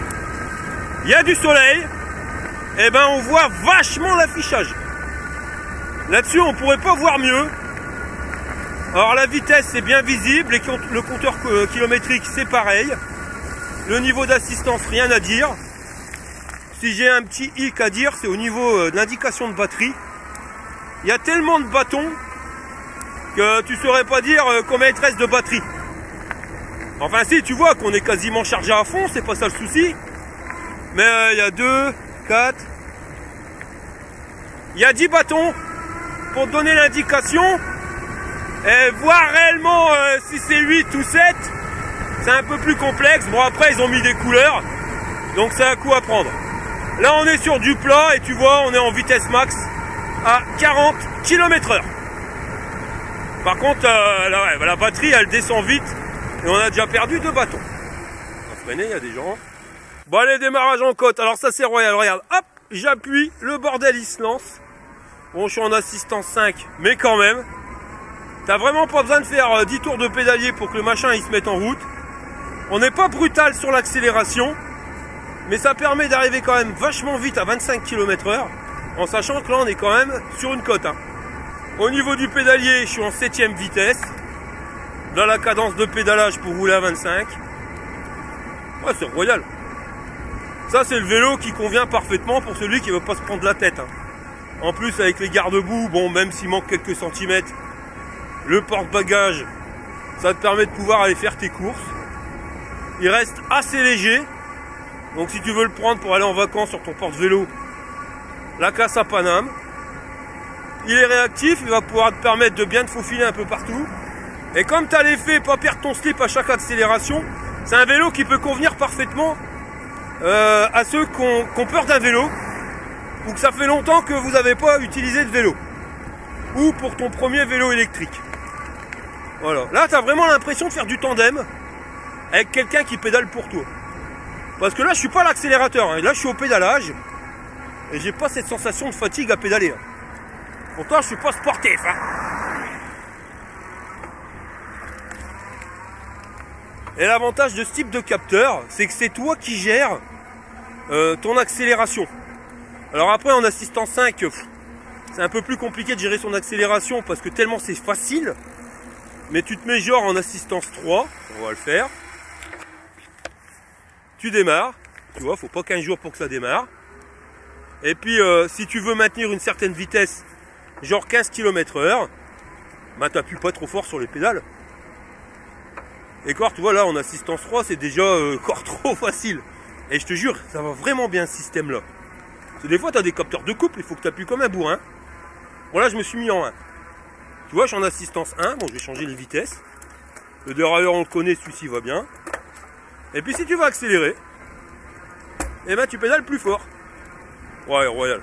il y a du soleil, et ben on voit vachement l'affichage. Là-dessus on pourrait pas voir mieux. Alors la vitesse c'est bien visible et le compteur kilométrique c'est pareil. Le niveau d'assistance rien à dire. Si j'ai un petit hic à dire, c'est au niveau de l'indication de batterie. Il y a tellement de bâtons que tu saurais pas dire combien il te reste de batterie. Enfin si, tu vois qu'on est quasiment chargé à fond, c'est pas ça le souci. Mais il y a 2, 4... Il y a 10 bâtons pour te donner l'indication. Et voir réellement si c'est 8 ou 7, c'est un peu plus complexe. Bon après ils ont mis des couleurs, donc c'est un coup à prendre. Là on est sur du plat et tu vois on est en vitesse max à 40 km/h. Par contre là, ouais, la batterie elle descend vite et on a déjà perdu 2 bâtons. On va freiner, il y a des gens. Bon allez, démarrage en côte, alors ça c'est royal, regarde, hop, j'appuie, le bordel il se lance. Bon je suis en assistance 5, mais quand même. T'as vraiment pas besoin de faire 10 tours de pédalier pour que le machin il se mette en route. On n'est pas brutal sur l'accélération, mais ça permet d'arriver quand même vachement vite à 25 km/h, en sachant que là on est quand même sur une côte. Hein. Au niveau du pédalier, je suis en 7ème vitesse. Là la cadence de pédalage pour rouler à 25. Ouais, c'est royal. Ça c'est le vélo qui convient parfaitement pour celui qui veut pas se prendre la tête. Hein. En plus, avec les garde-boue, bon, même s'il manque quelques centimètres, le porte-bagages, ça te permet de pouvoir aller faire tes courses. Il reste assez léger. Donc si tu veux le prendre pour aller en vacances sur ton porte-vélo, la classe à Paname. Il est réactif, il va pouvoir te permettre de bien te faufiler un peu partout. Et comme tu as l'effet pas perdre ton slip à chaque accélération, c'est un vélo qui peut convenir parfaitement à ceux qui ont peur d'un vélo, ou que ça fait longtemps que vous n'avez pas utilisé de vélo, ou pour ton premier vélo électrique. Voilà. Là, tu as vraiment l'impression de faire du tandem avec quelqu'un qui pédale pour toi. Parce que là, je suis pas à l'accélérateur, hein. Là, je suis au pédalage. Et j'ai pas cette sensation de fatigue à pédaler. Hein. Pourtant, je suis pas sportif. Hein. Et l'avantage de ce type de capteur, c'est que c'est toi qui gères ton accélération. Alors après, en assistance 5, c'est un peu plus compliqué de gérer son accélération parce que tellement c'est facile. Mais tu te mets genre en assistance 3, on va le faire. Tu démarres, tu vois, faut pas 15 jours pour que ça démarre. Et puis si tu veux maintenir une certaine vitesse, genre 15 km/h, bah t'appuies pas trop fort sur les pédales. Et quoi, tu vois là en assistance 3, c'est déjà encore trop facile. Et je te jure, ça va vraiment bien ce système là. Parce que des fois tu as des capteurs de couple, il faut que tu appuies comme un bourrin. Bon là je me suis mis en 1. Tu vois, je suis en assistance 1, bon je vais changer les vitesses. Le dérailleur on le connaît, celui-ci va bien. Et puis si tu veux accélérer, eh ben tu pédales plus fort. Ouais, royal.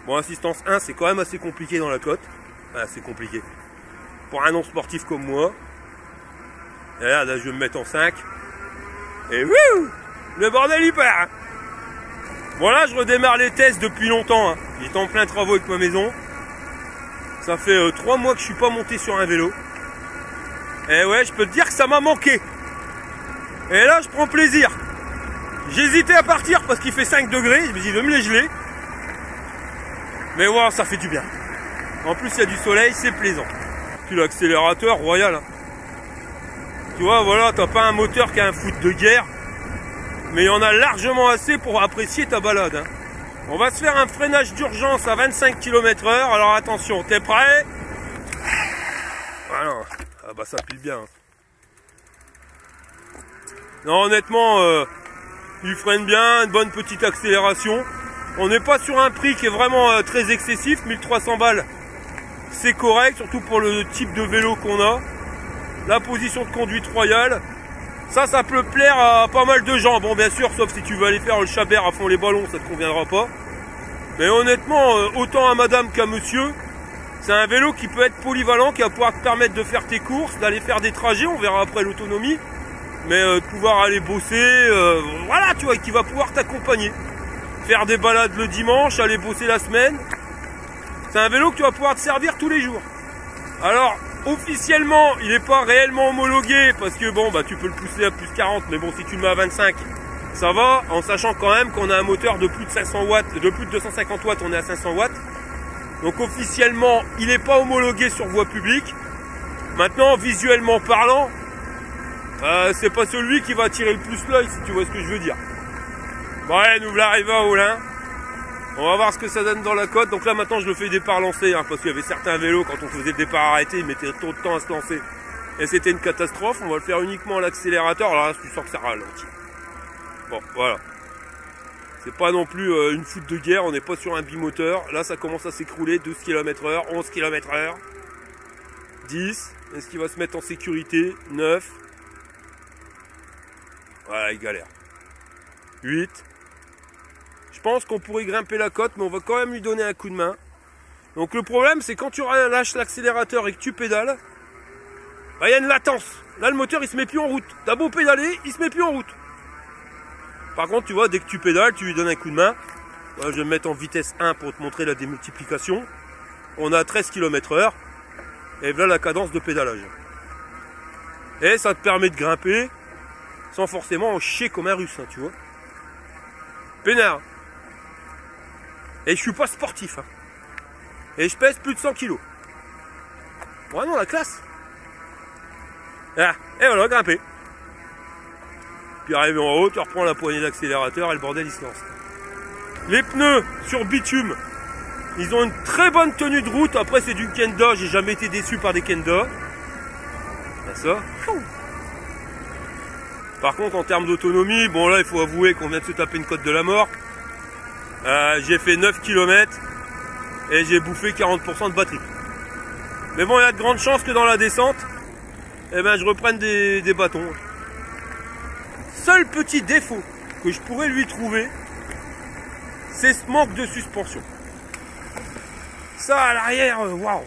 Bon, assistance 1, c'est quand même assez compliqué dans la côte. Ah, c'est compliqué. Pour un non-sportif comme moi. Et là, je vais me mettre en 5. Et wouh, le bordel il part. Bon là, je redémarre les tests depuis longtemps. Hein. J'étais en plein travaux avec ma maison. Ça fait 3 mois que je suis pas monté sur un vélo. Et ouais, je peux te dire que ça m'a manqué. Et là, je prends plaisir. J'hésitais à partir parce qu'il fait 5 degrés. Je me dis, je vais me les geler. Mais wow, ça fait du bien. En plus, il y a du soleil, c'est plaisant. Puis l'accélérateur, royal. Hein. Tu vois, voilà, t'as pas un moteur qui a un foot de guerre. Mais il y en a largement assez pour apprécier ta balade. Hein. On va se faire un freinage d'urgence à 25 km/h. Alors attention, t'es prêt? Voilà. Ah bah ça pile bien. Hein. Non, honnêtement, il freine bien, une bonne petite accélération. On n'est pas sur un prix qui est vraiment très excessif, 1300 balles. C'est correct, surtout pour le type de vélo qu'on a. La position de conduite royale. Ça peut plaire à pas mal de gens. Bon, bien sûr, sauf si tu veux aller faire le chabert à fond les ballons, ça te conviendra pas. Mais honnêtement, autant à madame qu'à monsieur, c'est un vélo qui peut être polyvalent, qui va pouvoir te permettre de faire tes courses, d'aller faire des trajets, on verra après l'autonomie. Mais de pouvoir aller bosser, voilà, tu vois, qui va pouvoir t'accompagner. Faire des balades le dimanche, aller bosser la semaine. C'est un vélo que tu vas pouvoir te servir tous les jours. Alors, officiellement, il n'est pas réellement homologué, parce que bon, bah tu peux le pousser à plus 40, mais bon, si tu le mets à 25, ça va, en sachant quand même qu'on a un moteur de plus de 500 watts, de plus de 250 watts, on est à 500 watts. Donc officiellement, il n'est pas homologué sur voie publique. Maintenant, visuellement parlant, c'est pas celui qui va attirer le plus l'œil, si tu vois ce que je veux dire. Bon, allez, nous voilà arrivés à Olin. On va voir ce que ça donne dans la côte. Donc là, maintenant, je le fais départ lancé, hein, parce qu'il y avait certains vélos, quand on faisait le départ arrêté, ils mettaient trop de temps à se lancer. Et c'était une catastrophe. On va le faire uniquement à l'accélérateur. Alors là, tu sens que ça ralentit. Bon, voilà. C'est pas non plus une foot de guerre. On n'est pas sur un bimoteur. Là, ça commence à s'écrouler. 12 km/h, 11 km/h. 10. Est-ce qu'il va se mettre en sécurité? 9. Voilà, il galère. 8. Je pense qu'on pourrait grimper la côte, mais on va quand même lui donner un coup de main. Donc le problème, c'est quand tu lâches l'accélérateur et que tu pédales, bah, y a une latence. Là, le moteur, il se met plus en route. T'as beau pédaler, il se met plus en route. Par contre, tu vois, dès que tu pédales, tu lui donnes un coup de main. Là, je vais me mettre en vitesse 1 pour te montrer la démultiplication. On a 13 km/h. Et voilà la cadence de pédalage. Et ça te permet de grimper sans forcément en chier comme un russe, hein, tu vois. Pénard. Et je suis pas sportif. Hein. Et je pèse plus de 100 kg. Vraiment la classe. Ah, et voilà, grimper. Puis arrivé en haut, tu reprends la poignée d'accélérateur et le bordel il se lance. Les pneus sur bitume, Ils ont une très bonne tenue de route. Après, c'est du Kenda. J'ai jamais été déçu par des Kenda. Ça. Par contre, en termes d'autonomie, bon là, il faut avouer qu'on vient de se taper une cote de la mort. J'ai fait 9 km et j'ai bouffé 40% de batterie. Mais bon, il y a de grandes chances que dans la descente, eh ben, je reprenne des bâtons. Seul petit défaut que je pourrais lui trouver, c'est ce manque de suspension. Ça, à l'arrière, waouh.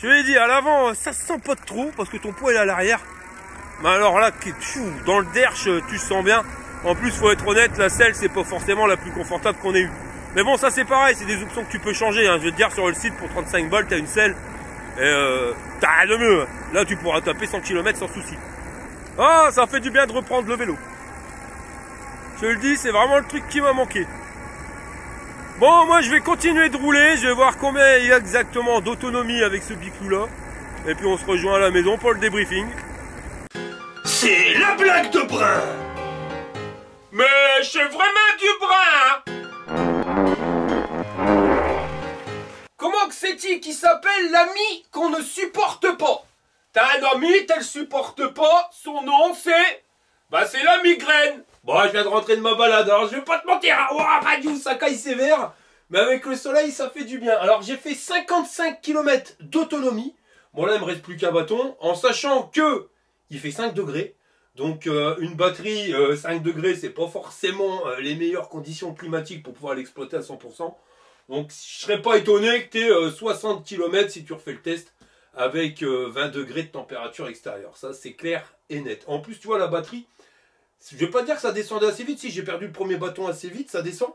Je vais dire, à l'avant, ça se sent pas de trop parce que ton poids est à l'arrière. Mais alors là, dans le derche, tu sens bien. En plus, faut être honnête, la selle, c'est pas forcément la plus confortable qu'on ait eue. Mais bon, ça c'est pareil, c'est des options que tu peux changer. Hein. Je vais te dire, sur le site, pour 35 balles, t'as une selle. Et t'as rien de mieux. Là, tu pourras taper 100 km sans souci. Ah, ça fait du bien de reprendre le vélo. Je te le dis, c'est vraiment le truc qui m'a manqué. Bon, moi, je vais continuer de rouler. Je vais voir combien il y a exactement d'autonomie avec ce biclou-là. Et puis, on se rejoint à la maison pour le débriefing. C'est la blague de Brun. Mais c'est vraiment du brin. Comment que c'est-il qui s'appelle l'ami qu'on ne supporte pas? T'as un ami, t'as le supporte pas, son nom c'est... Bah c'est la migraine. Bon, je viens de rentrer de ma balade, alors je vais pas te mentir, oh, radio, ça caille sévère. Mais avec le soleil, ça fait du bien. Alors j'ai fait 55 km d'autonomie. Bon là, il me reste plus qu'un bâton, en sachant que il fait 5 degrés. Donc une batterie 5 degrés, c'est pas forcément les meilleures conditions climatiques pour pouvoir l'exploiter à 100%. Donc je serais pas étonné que tu aies 60 km si tu refais le test avec 20 degrés de température extérieure. Ça c'est clair et net. En plus tu vois la batterie, je vais pas dire que ça descendait assez vite. Si j'ai perdu le premier bâton assez vite, ça descend.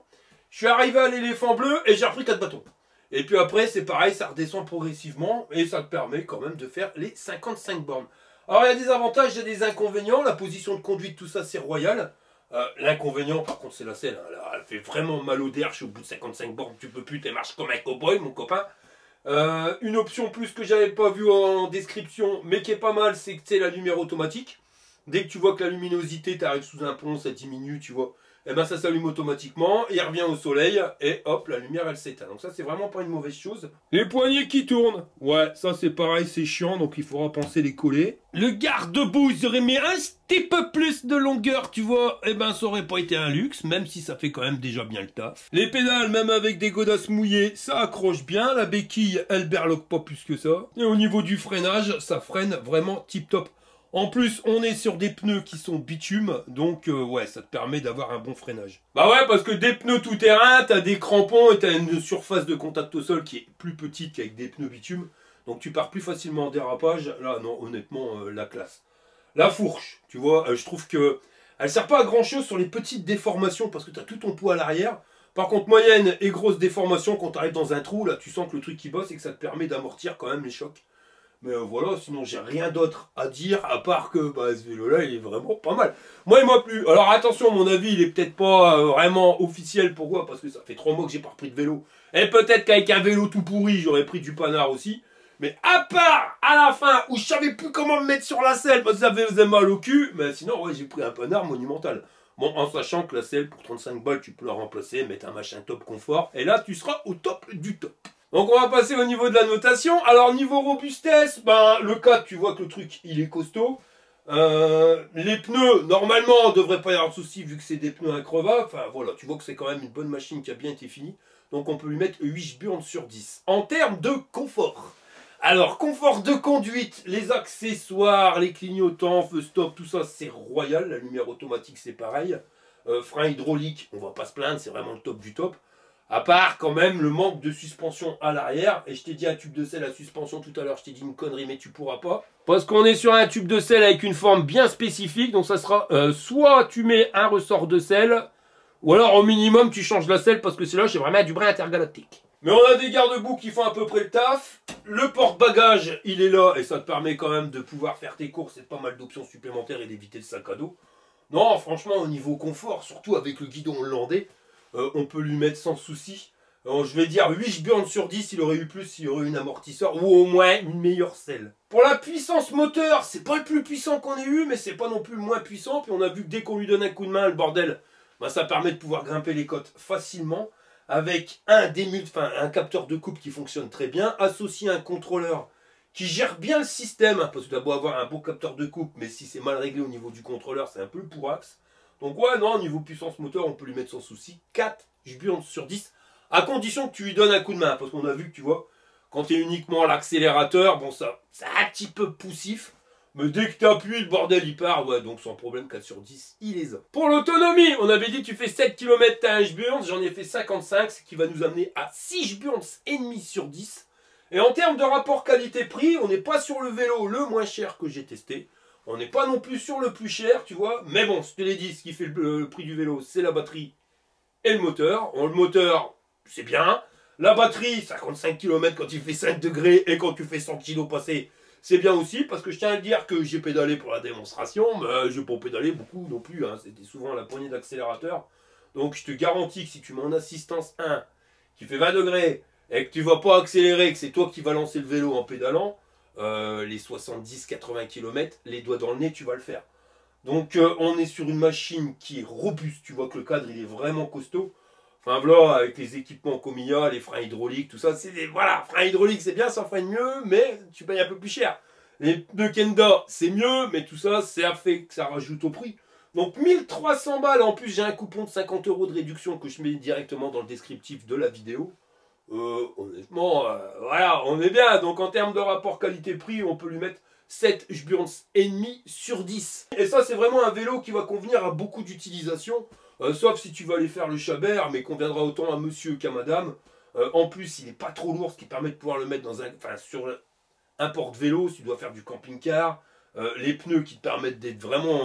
Je suis arrivé à l'éléphant bleu et j'ai repris 4 bâtons. Et puis après c'est pareil, ça redescend progressivement et ça te permet quand même de faire les 55 bornes. Alors il y a des avantages, il y a des inconvénients, la position de conduite, tout ça c'est royal. L'inconvénient par contre c'est la selle, hein. Là, elle fait vraiment mal au derche au bout de 55 bornes, tu peux plus, tu marches comme un cow-boy mon copain. Une option plus que j'avais pas vue en description, mais qui est pas mal, c'est que c'est la lumière automatique. Dès que tu vois que la luminosité, tu arrives sous un pont, ça diminue, tu vois. Et ben ça s'allume automatiquement, il revient au soleil, et hop, la lumière elle s'éteint. Donc ça c'est vraiment pas une mauvaise chose. Les poignées qui tournent, ouais, ça c'est pareil, c'est chiant, donc il faudra penser les coller. Le garde-boue, ils auraient mis un petit peu plus de longueur, tu vois, et ben ça aurait pas été un luxe, même si ça fait quand même déjà bien le taf. Les pédales, même avec des godasses mouillées, ça accroche bien, la béquille, elle berloque pas plus que ça. Et au niveau du freinage, ça freine vraiment tip top. En plus, on est sur des pneus qui sont bitume, donc ouais, ça te permet d'avoir un bon freinage. Bah ouais, parce que des pneus tout-terrain, t'as des crampons et t'as une surface de contact au sol qui est plus petite qu'avec des pneus bitume. Donc tu pars plus facilement en dérapage. Là, non, honnêtement, la classe. La fourche, tu vois, je trouve que elle sert pas à grand-chose sur les petites déformations, parce que t'as tout ton poids à l'arrière. Par contre, moyenne et grosse déformation, quand t'arrives dans un trou, là, tu sens que le truc qui bosse et que ça te permet d'amortir quand même les chocs. Mais voilà, sinon j'ai rien d'autre à dire à part que bah, ce vélo là il est vraiment pas mal. Moi il m'a plu. Alors attention, mon avis il est peut-être pas vraiment officiel. Pourquoi? Parce que ça fait 3 mois que j'ai pas repris de vélo. Et peut-être qu'avec un vélo tout pourri j'aurais pris du panard aussi. Mais à part à la fin où je savais plus comment me mettre sur la selle parce que ça faisait mal au cul. Mais sinon ouais, j'ai pris un panard monumental. Bon, en sachant que la selle pour 35 balles tu peux la remplacer, mettre un machin top confort. Et là tu seras au top du top. Donc on va passer au niveau de la notation. Alors niveau robustesse, ben, le 4, tu vois que le truc il est costaud. Les pneus, normalement, ne devrait pas y avoir de souci vu que c'est des pneus increvables. Enfin voilà, tu vois que c'est quand même une bonne machine qui a bien été finie. Donc on peut lui mettre 8 burnes sur 10. En termes de confort. Alors confort de conduite, les accessoires, les clignotants, feu stop, tout ça c'est royal. La lumière automatique c'est pareil. Frein hydraulique, on va pas se plaindre, c'est vraiment le top du top. À part quand même le manque de suspension à l'arrière. Et je t'ai dit un tube de selle à suspension tout à l'heure. Je t'ai dit une connerie mais tu pourras pas. Parce qu'on est sur un tube de selle avec une forme bien spécifique. Donc ça sera soit tu mets un ressort de selle. Ou alors au minimum tu changes la selle. Parce que c'est là c'est vraiment du brin intergalactique. Mais on a des garde-boue qui font à peu près le taf. Le porte-bagages il est là. Et ça te permet quand même de pouvoir faire tes courses. Et pas mal d'options supplémentaires et d'éviter le sac à dos. Non franchement au niveau confort. Surtout avec le guidon hollandais. On peut lui mettre sans souci. Je vais dire 8 burnes sur 10, il aurait eu plus, s'il y aurait eu un amortisseur ou au moins une meilleure selle. Pour la puissance moteur, c'est pas le plus puissant qu'on ait eu, mais c'est pas non plus le moins puissant. Puis on a vu que dès qu'on lui donne un coup de main, le bordel, bah, ça permet de pouvoir grimper les côtes facilement. avec un capteur de coupe qui fonctionne très bien, associé à un contrôleur qui gère bien le système, hein, parce que tu as beau avoir un beau capteur de coupe, mais si c'est mal réglé au niveau du contrôleur, c'est un peu le pourrax. Donc ouais, non, niveau puissance moteur, on peut lui mettre sans souci 4 Jburns sur 10, à condition que tu lui donnes un coup de main, parce qu'on a vu que tu vois, quand tu es uniquement à l'accélérateur, bon ça c'est un petit peu poussif, mais dès que tu appuies, le bordel il part, ouais, donc sans problème, 4 sur 10, il les a. Pour l'autonomie, on avait dit tu fais 7 km, tu as un Jburns, j'en ai fait 55, ce qui va nous amener à 6 Jburns et demi sur 10. Et en termes de rapport qualité-prix, on n'est pas sur le vélo le moins cher que j'ai testé. On n'est pas non plus sur le plus cher, tu vois. Mais bon, je te l'ai dit, ce qui fait le prix du vélo, c'est la batterie et le moteur. Le moteur, c'est bien. La batterie, 55 km quand il fait 5 degrés et quand tu fais 100 kg passé, c'est bien aussi. Parce que je tiens à dire que j'ai pédalé pour la démonstration, mais je n'ai pas pédalé beaucoup non plus. Hein. C'était souvent à la poignée d'accélérateur. Donc je te garantis que si tu mets en assistance 1 qui fait 20 degrés, et que tu vas pas accélérer, que c'est toi qui vas lancer le vélo en pédalant, les 70-80 km, les doigts dans le nez, tu vas le faire. Donc on est sur une machine qui est robuste, tu vois que le cadre il est vraiment costaud. Enfin voilà, avec les équipements comme il y a, les freins hydrauliques, tout ça, c'est des... Voilà, freins hydrauliques c'est bien, ça freine mieux, mais tu payes un peu plus cher. Les pneus Kenda, c'est mieux, mais tout ça, ça fait que ça rajoute au prix. Donc 1300 balles, en plus j'ai un coupon de 50 € de réduction que je mets directement dans le descriptif de la vidéo. Honnêtement, voilà, on est bien. Donc en termes de rapport qualité-prix, on peut lui mettre 7 Jburns et demi sur 10. Et ça, c'est vraiment un vélo qui va convenir à beaucoup d'utilisation. Sauf si tu vas aller faire le Chabert, mais conviendra autant à monsieur qu'à madame. En plus, il n'est pas trop lourd, ce qui permet de pouvoir le mettre dans sur un porte-vélo si tu dois faire du camping-car. Les pneus qui te permettent d'être vraiment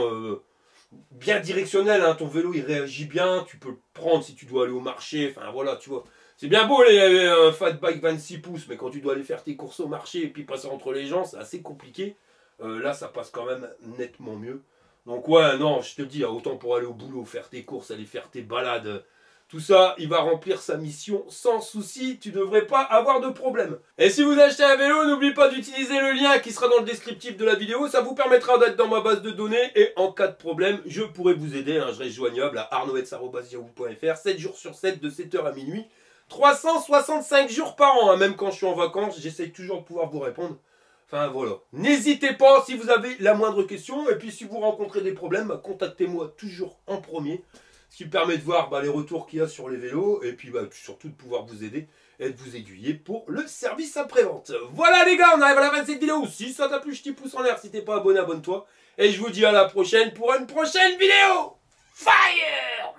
bien directionnel. Hein. Ton vélo, il réagit bien. Tu peux le prendre si tu dois aller au marché. Enfin, voilà, tu vois. C'est bien beau les fat bike 26 pouces, mais quand tu dois aller faire tes courses au marché et puis passer entre les gens, c'est assez compliqué. Là, ça passe quand même nettement mieux. Donc ouais, non, je te le dis, autant pour aller au boulot, faire tes courses, aller faire tes balades, tout ça, il va remplir sa mission sans souci, tu devrais pas avoir de problème. Et si vous achetez un vélo, n'oubliez pas d'utiliser le lien qui sera dans le descriptif de la vidéo, ça vous permettra d'être dans ma base de données et en cas de problème, je pourrai vous aider, hein, je reste joignable à arnoets@yahoo.fr, 7 jours sur 7 de 7h à minuit. 365 jours par an, hein. Même quand je suis en vacances, j'essaye toujours de pouvoir vous répondre. Enfin voilà, n'hésitez pas si vous avez la moindre question. Et puis si vous rencontrez des problèmes, bah, contactez-moi toujours en premier. Ce qui permet de voir les retours qu'il y a sur les vélos. Et puis surtout de pouvoir vous aider et de vous aiguiller pour le service après-vente. Voilà les gars, on arrive à la fin de cette vidéo. Si ça t'a plu, je t'y pouce en l'air. Si t'es pas abonné, abonne-toi. Et je vous dis à la prochaine pour une prochaine vidéo. Fire!